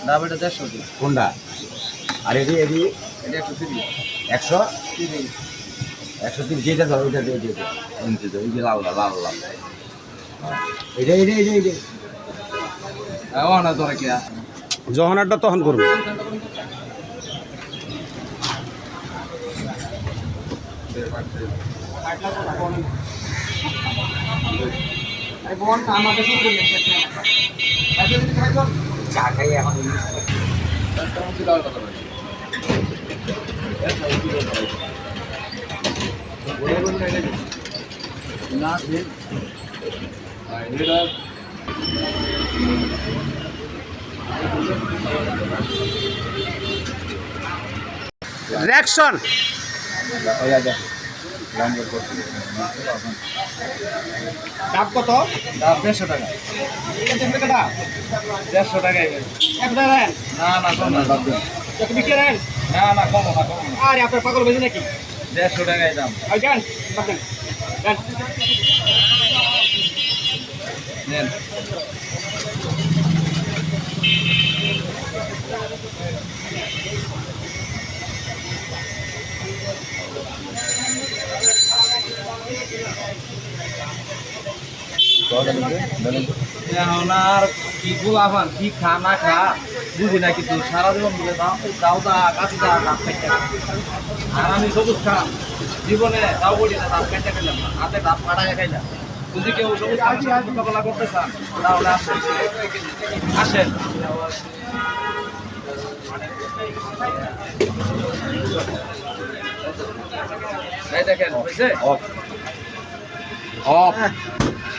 ডাব এটা 150 টাকা। কোনটা? আর এটি এটা 130 একশো 30 130 যেটা ধর ওইটা দিয়ে দিয়ে এই যে লাল লাল লাল লাল এইটা এইটা এইটা এইটা হ্যাঁ না তোরা কি যখন আড্ডা তখন করবো। চা খাই এখন না দিন এটা রিঅ্যাকশন ডাব কত? ডাব 150 টাকা। 150 টাকা না না কম না ডাব দিন। না না কম না কম না। আরে আপনার পাগল বেশি নাকি? 150 টাকায় দাম। নেন এখন আর কি গোলাপান কি খা না খা বুঝি না কিন্তু সারা জীবন বলে দাও দাও দা কাছে দা দাম খাইতে আর আমি সবুজ খা জীবনে দাও বলি না দাম খাইতে খেলাম না হাতে দাম কাটায় খাইলাম যদি কেউ সবুজ মোকাবেলা করতে চান তাহলে আসেন আসেন এই দেখেন হয়েছে অফ অফ